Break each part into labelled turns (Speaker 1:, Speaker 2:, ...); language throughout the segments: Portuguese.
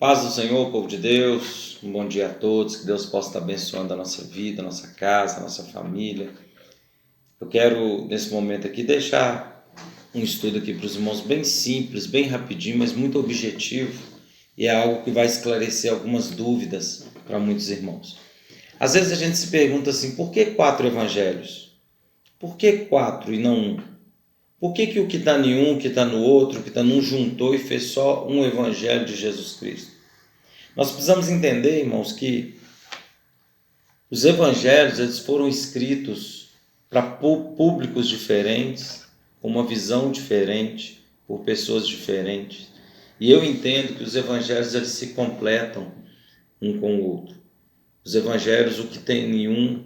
Speaker 1: Paz do Senhor, povo de Deus, um bom dia a todos, que Deus possa estar abençoando a nossa vida, a nossa casa, a nossa família. Eu quero, nesse momento aqui, deixar um estudo aqui para os irmãos bem simples, bem rapidinho, mas muito objetivo, e é algo que vai esclarecer algumas dúvidas para muitos irmãos. Às vezes a gente se pergunta assim, por que 4 evangelhos? Por que 4 e não um? Por que o que está em um, o que está no outro, o que está num juntou e fez só um evangelho de Jesus Cristo? Nós precisamos entender, irmãos, que os evangelhos eles foram escritos para públicos diferentes, com uma visão diferente, por pessoas diferentes. E eu entendo que os evangelhos eles se completam um com o outro. Os evangelhos, o que tem em um,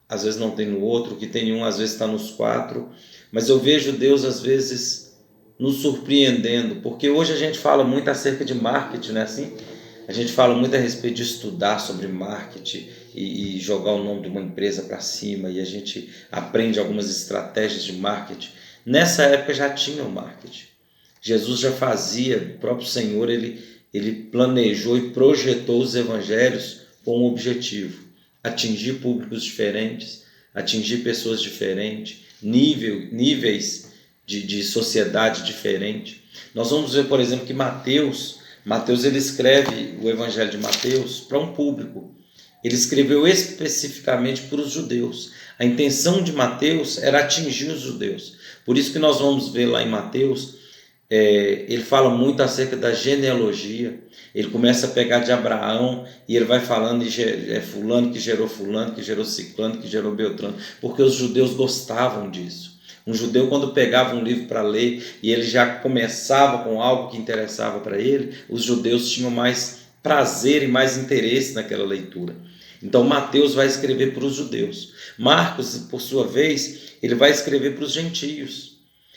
Speaker 1: às vezes não tem no outro, o que tem em um, às vezes está nos 4. Mas eu vejo Deus, às vezes, nos surpreendendo, porque hoje a gente fala muito acerca de marketing, não é assim? A gente fala muito a respeito de estudar sobre marketing e jogar o nome de uma empresa para cima, e a gente aprende algumas estratégias de marketing. Nessa época já tinha o marketing. Jesus já fazia, o próprio Senhor, ele planejou e projetou os evangelhos com um objetivo: atingir públicos diferentes, atingir pessoas diferentes, níveis de sociedade diferentes. Nós vamos ver, por exemplo, que Mateus ele escreve o Evangelho de Mateus para um público. Ele escreveu especificamente para os judeus. A intenção de Mateus era atingir os judeus. Por isso que nós vamos ver lá em Mateus, ele fala muito acerca da genealogia. Ele começa a pegar de Abraão e ele vai falando de fulano que gerou ciclano, que gerou beltrano, porque os judeus gostavam disso. Um judeu, quando pegava um livro para ler e ele já começava com algo que interessava para ele, os judeus tinham mais prazer e mais interesse naquela leitura. Então Mateus vai escrever para os judeus. Marcos, por sua vez, ele vai escrever para os gentios.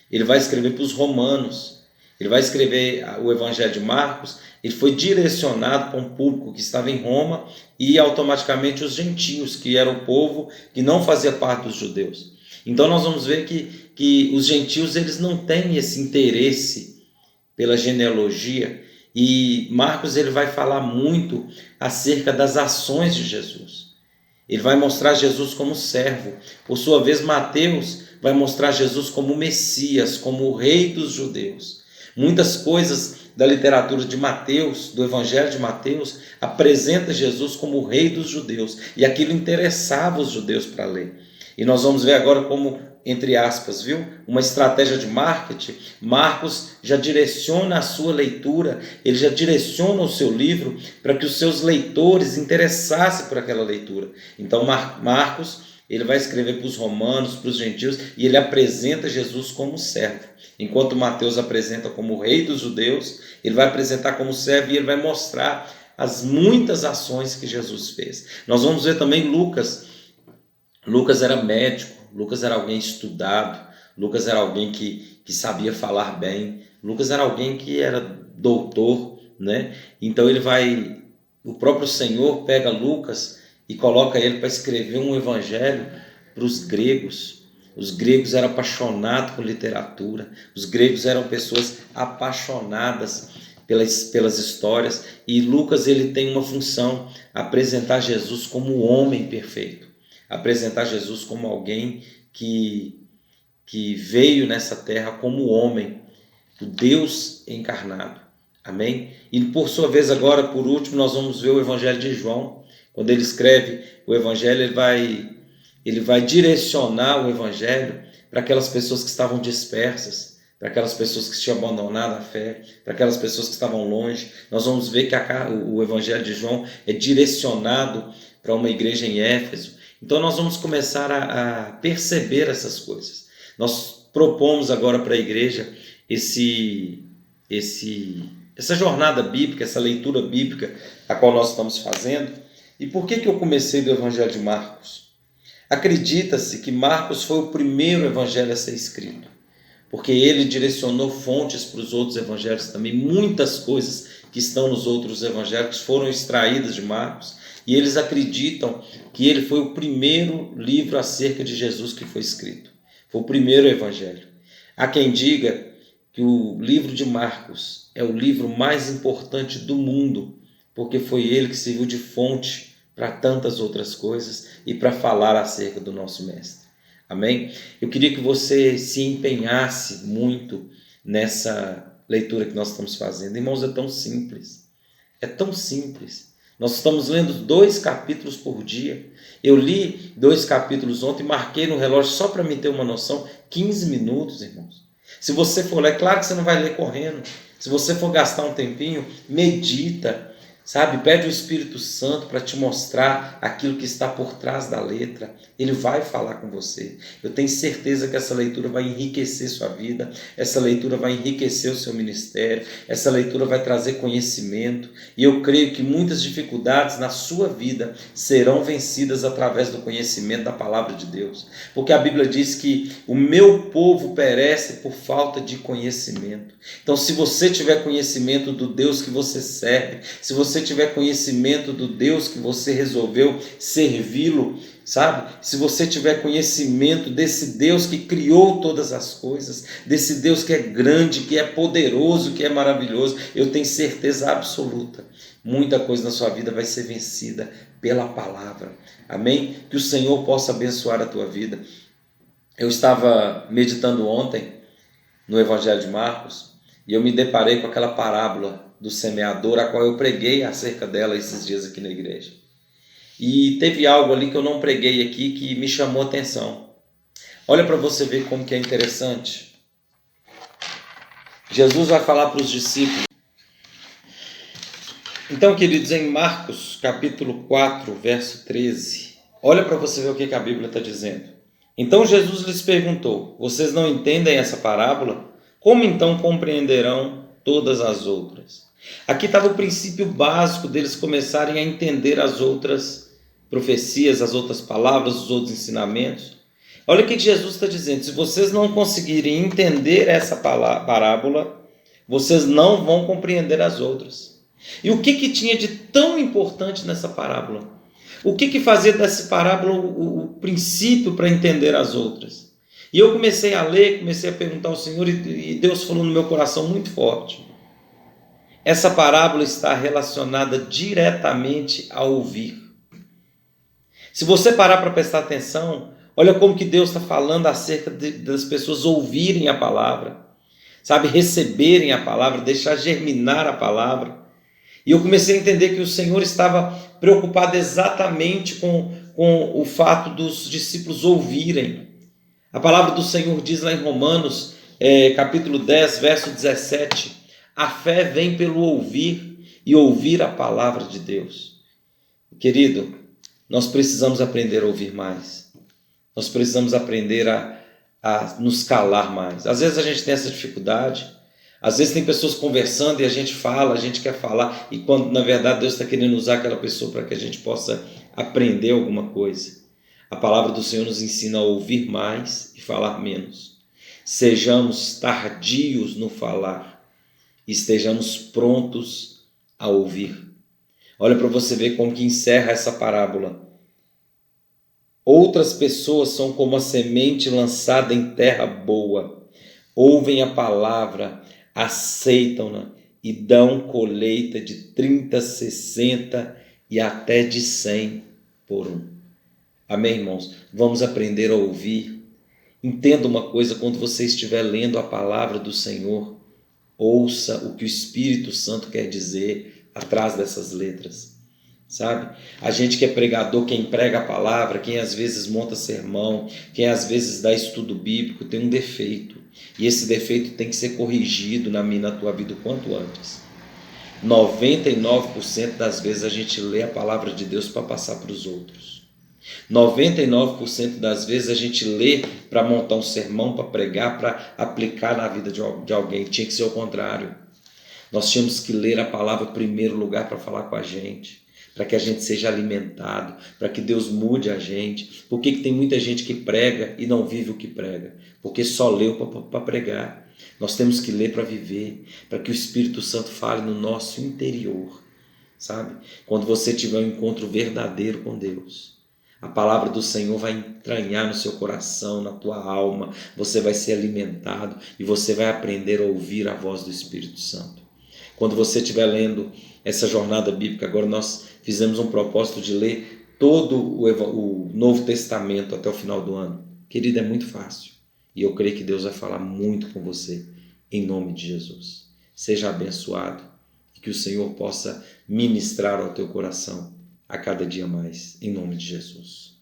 Speaker 1: Ele vai escrever para os romanos. Ele vai escrever o Evangelho de Marcos. Ele foi direcionado para um público que estava em Roma e automaticamente os gentios, que era o povo que não fazia parte dos judeus. Então nós vamos ver que os gentios eles não têm esse interesse pela genealogia, e Marcos ele vai falar muito acerca das ações de Jesus. Ele vai mostrar Jesus como servo. Por sua vez, Mateus vai mostrar Jesus como Messias, como o rei dos judeus. Muitas coisas da literatura de Mateus, do Evangelho de Mateus, apresenta Jesus como o rei dos judeus, e aquilo interessava os judeus para ler. E nós vamos ver agora como, entre aspas, uma estratégia de marketing. Marcos já direciona a sua leitura, ele já direciona o seu livro para que os seus leitores interessassem por aquela leitura. Então Marcos ele vai escrever para os romanos, para os gentios, e ele apresenta Jesus como servo. Enquanto Mateus apresenta como o rei dos judeus, ele vai apresentar como servo e ele vai mostrar as muitas ações que Jesus fez. Nós vamos ver também Lucas. Lucas era médico, Lucas era alguém estudado, Lucas era alguém que sabia falar bem, Lucas era alguém que era doutor, né? Então o próprio Senhor pega Lucas e coloca ele para escrever um evangelho para os gregos. Os gregos eram apaixonados por literatura, os gregos eram pessoas apaixonadas pelas histórias, e Lucas ele tem uma função: apresentar Jesus como o homem perfeito. Apresentar Jesus como alguém que veio nessa terra como homem, o Deus encarnado. Amém? E por sua vez agora, por último, nós vamos ver o Evangelho de João. Quando ele escreve o Evangelho, ele vai direcionar o Evangelho para aquelas pessoas que estavam dispersas, para aquelas pessoas que tinham abandonado a fé, para aquelas pessoas que estavam longe. Nós vamos ver que o Evangelho de João é direcionado para uma igreja em Éfeso. Então nós vamos começar a perceber essas coisas. Nós propomos agora para a igreja essa jornada bíblica, essa leitura bíblica a qual nós estamos fazendo. E por que eu comecei do Evangelho de Marcos? Acredita-se que Marcos foi o primeiro evangelho a ser escrito, porque ele direcionou fontes para os outros evangelhos também. Muitas coisas que estão nos outros evangelhos foram extraídas de Marcos, e eles acreditam que ele foi o primeiro livro acerca de Jesus que foi escrito. Foi o primeiro evangelho. Há quem diga que o livro de Marcos é o livro mais importante do mundo, porque foi ele que serviu de fonte para tantas outras coisas e para falar acerca do nosso Mestre. Amém? Eu queria que você se empenhasse muito nessa leitura que nós estamos fazendo. Irmãos, é tão simples. É tão simples. Nós estamos lendo 2 capítulos por dia. Eu li 2 capítulos ontem, marquei no relógio só para me ter uma noção, 15 minutos, irmãos. Se você for ler, claro que você não vai ler correndo. Se você for gastar um tempinho, medita, sabe? Pede o Espírito Santo para te mostrar aquilo que está por trás da letra. Ele vai falar com você. Eu tenho certeza que essa leitura vai enriquecer sua vida, essa leitura vai enriquecer o seu ministério, essa leitura vai trazer conhecimento. E eu creio que muitas dificuldades na sua vida serão vencidas através do conhecimento da palavra de Deus. Porque a Bíblia diz que o meu povo perece por falta de conhecimento. Então, se você tiver conhecimento do Deus que você serve, se você tiver conhecimento do Deus que você resolveu servi-lo, sabe? Se você tiver conhecimento desse Deus que criou todas as coisas, desse Deus que é grande, que é poderoso, que é maravilhoso, eu tenho certeza absoluta, muita coisa na sua vida vai ser vencida pela palavra. Amém? Que o Senhor possa abençoar a tua vida. Eu estava meditando ontem no Evangelho de Marcos e eu me deparei com aquela parábola do semeador, a qual eu preguei acerca dela esses dias aqui na igreja. E teve algo ali que eu não preguei aqui que me chamou a atenção. Olha para você ver como que é interessante. Jesus vai falar para os discípulos. Então, queridos, em Marcos capítulo 4, verso 13, olha para você ver o que a Bíblia está dizendo. Então Jesus lhes perguntou: vocês não entendem essa parábola? Como então compreenderão todas as outras? Aqui estava o princípio básico deles começarem a entender as outras profecias, as outras palavras, os outros ensinamentos. Olha o que Jesus está dizendo: se vocês não conseguirem entender essa parábola, vocês não vão compreender as outras. E o que tinha de tão importante nessa parábola? O que fazia dessa parábola o princípio para entender as outras? E eu comecei a ler, comecei a perguntar ao Senhor, e Deus falou no meu coração muito forte. Essa parábola está relacionada diretamente a ouvir. Se você parar para prestar atenção, olha como que Deus está falando acerca das pessoas ouvirem a palavra, sabe, receberem a palavra, deixar germinar a palavra. E eu comecei a entender que o Senhor estava preocupado exatamente com o fato dos discípulos ouvirem. A palavra do Senhor diz lá em Romanos, capítulo 10, verso 17, a fé vem pelo ouvir e ouvir a palavra de Deus. Querido, nós precisamos aprender a ouvir mais. Nós precisamos aprender a nos calar mais. Às vezes a gente tem essa dificuldade. Às vezes tem pessoas conversando e a gente fala, a gente quer falar, e quando na verdade Deus está querendo usar aquela pessoa para que a gente possa aprender alguma coisa. A palavra do Senhor nos ensina a ouvir mais e falar menos. Sejamos tardios no falar e estejamos prontos a ouvir. Olha para você ver como que encerra essa parábola. Outras pessoas são como a semente lançada em terra boa. Ouvem a palavra, aceitam-na e dão colheita de 30, 60 e até de 100 por um. Amém, irmãos? Vamos aprender a ouvir. Entenda uma coisa, quando você estiver lendo a palavra do Senhor, ouça o que o Espírito Santo quer dizer atrás dessas letras. Sabe? A gente que é pregador, quem prega a palavra, quem às vezes monta sermão, quem às vezes dá estudo bíblico, tem um defeito. E esse defeito tem que ser corrigido na minha e na tua vida o quanto antes. 99% das vezes a gente lê a palavra de Deus para passar para os outros. 99% das vezes a gente lê para montar um sermão, para pregar, para aplicar na vida de alguém. Tinha que ser o contrário. Nós tínhamos que ler a palavra em primeiro lugar para falar com a gente, para que a gente seja alimentado, para que Deus mude a gente. Por que tem muita gente que prega e não vive o que prega? Porque só leu para pregar. Nós temos que ler para viver, para que o Espírito Santo fale no nosso interior, sabe? Quando você tiver um encontro verdadeiro com Deus, a palavra do Senhor vai entranhar no seu coração, na tua alma, você vai ser alimentado e você vai aprender a ouvir a voz do Espírito Santo. Quando você estiver lendo essa jornada bíblica, agora nós fizemos um propósito de ler todo o Novo Testamento até o final do ano. Querido, é muito fácil. E eu creio que Deus vai falar muito com você, em nome de Jesus. Seja abençoado e que o Senhor possa ministrar ao teu coração a cada dia mais, em nome de Jesus.